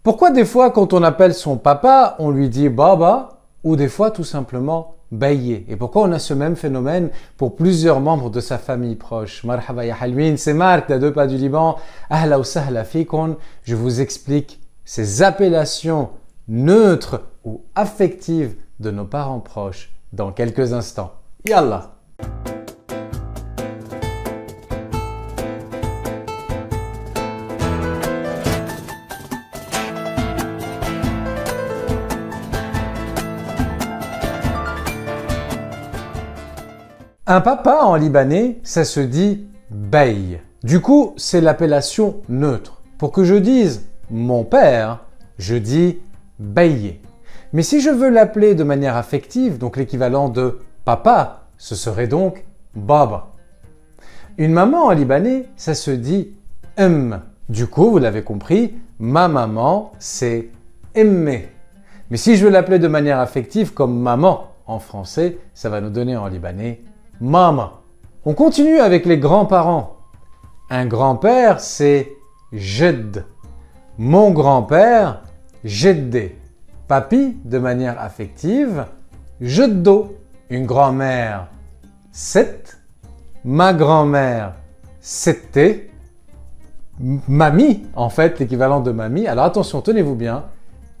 Pourquoi des fois quand on appelle son papa, on lui dit baba ou des fois tout simplement baye? Et pourquoi on a ce même phénomène pour plusieurs membres de sa famille proche? Marhaba ya halwin, c'est Marc d'A 2 Pas du Liban. Ahla ou sahla fikon. Je vous explique ces appellations neutres ou affectives de nos parents proches dans quelques instants. Yallah! Un papa en libanais, ça se dit bey. Du coup, c'est l'appellation neutre. Pour que je dise mon père, je dis beye. Mais si je veux l'appeler de manière affective, donc l'équivalent de papa, ce serait donc baba. Une maman en libanais, ça se dit Du coup, vous l'avez compris, ma maman, c'est emme. Mais si je veux l'appeler de manière affective comme maman en français, ça va nous donner en libanais mama. On continue avec les grands-parents. Un grand-père, c'est jed. Mon grand-père, jedde. Papi, de manière affective, jeddo. Une grand-mère, set. Ma grand-mère, sette. Mamie, en fait, l'équivalent de mamie. Alors attention, tenez-vous bien.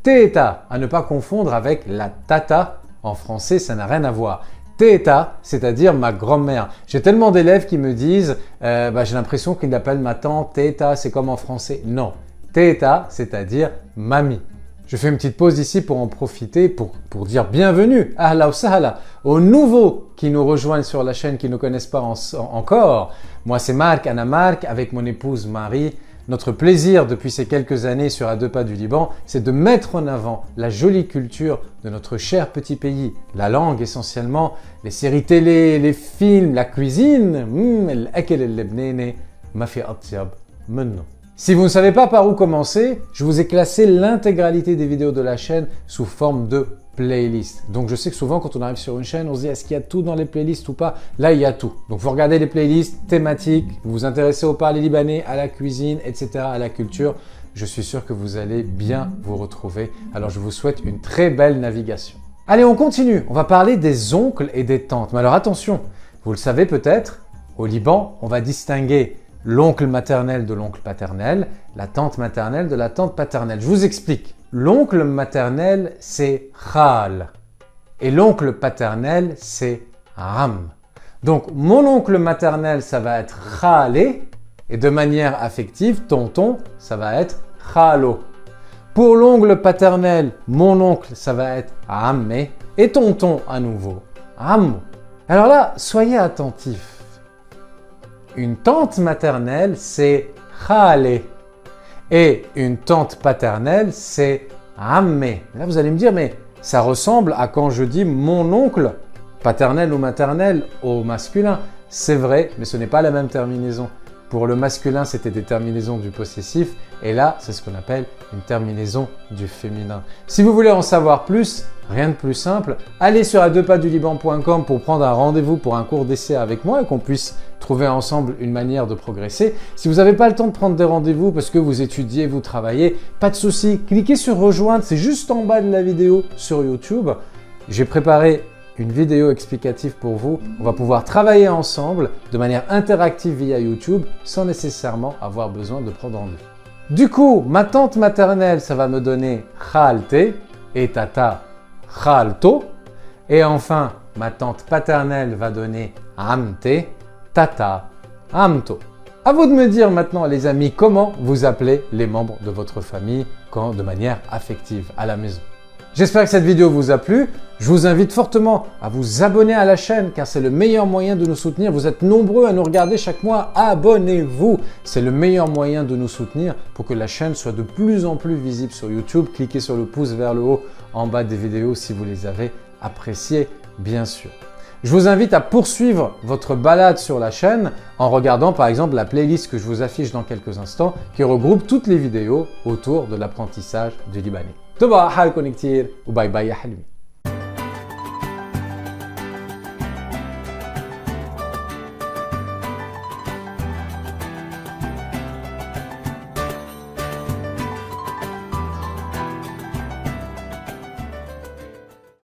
Teta, à ne pas confondre avec la tata. En français, ça n'a rien à voir. Teta, c'est-à-dire ma grand-mère. J'ai tellement d'élèves qui me disent j'ai l'impression qu'ils l'appellent ma tante, Teta, c'est comme en français. Non, Teta, c'est-à-dire mamie. Je fais une petite pause ici pour en profiter, pour dire bienvenue, ahla ou sahla, aux nouveaux qui nous rejoignent sur la chaîne, qui ne connaissent pas encore. Moi, c'est Marc, Anna Marc, avec mon épouse Marie. Notre plaisir depuis ces quelques années sur A 2 Pas du Liban, c'est de mettre en avant la jolie culture de notre cher petit pays. La langue essentiellement, les séries télé, les films, la cuisine. Si vous ne savez pas par où commencer, je vous ai classé l'intégralité des vidéos de la chaîne sous forme de playlist. Donc je sais que souvent quand on arrive sur une chaîne, on se dit est-ce qu'il y a tout dans les playlists ou pas? Là, il y a tout. Donc vous regardez les playlists thématiques, vous vous intéressez au parler libanais, à la cuisine, etc., à la culture. Je suis sûr que vous allez bien vous retrouver. Alors je vous souhaite une très belle navigation. Allez, on continue. On va parler des oncles et des tantes. Mais alors attention, vous le savez peut-être, au Liban, on va distinguer l'oncle maternel de l'oncle paternel, la tante maternelle de la tante paternelle. Je vous explique. L'oncle maternel, c'est khal. Et l'oncle paternel, c'est am. Donc, mon oncle maternel, ça va être khale. Et de manière affective, tonton, ça va être khalo. Pour l'oncle paternel, mon oncle, ça va être amme. Et tonton, à nouveau, am. Alors là, soyez attentifs. Une tante maternelle, c'est khale. Et une tante paternelle, c'est ammé. Là, vous allez me dire, mais ça ressemble à quand je dis mon oncle, paternel ou maternel, au masculin. C'est vrai, mais ce n'est pas la même terminaison. Pour le masculin, c'était des terminaisons du possessif. Et là, c'est ce qu'on appelle une terminaison du féminin. Si vous voulez en savoir plus, rien de plus simple, allez sur a2pasduliban.com pour prendre un rendez-vous pour un cours d'essai avec moi et qu'on puisse trouver ensemble une manière de progresser. Si vous n'avez pas le temps de prendre des rendez-vous parce que vous étudiez, vous travaillez, pas de souci, cliquez sur rejoindre, c'est juste en bas de la vidéo sur YouTube. J'ai préparé une vidéo explicative pour vous. On va pouvoir travailler ensemble de manière interactive via YouTube sans nécessairement avoir besoin de prendre rendez-vous. Du coup, ma tante maternelle, ça va me donner khalte et tata khalto. Et enfin, ma tante paternelle va donner amte, tata, amto. À vous de me dire maintenant, les amis, comment vous appelez les membres de votre famille de manière affective à la maison. J'espère que cette vidéo vous a plu. Je vous invite fortement à vous abonner à la chaîne car c'est le meilleur moyen de nous soutenir. Vous êtes nombreux à nous regarder chaque mois. Abonnez-vous. C'est le meilleur moyen de nous soutenir pour que la chaîne soit de plus en plus visible sur YouTube. Cliquez sur le pouce vers le haut en bas des vidéos si vous les avez appréciées, bien sûr. Je vous invite à poursuivre votre balade sur la chaîne en regardant par exemple la playlist que je vous affiche dans quelques instants qui regroupe toutes les vidéos autour de l'apprentissage du libanais. Toba halkon ktir ou bye bye ya halmi.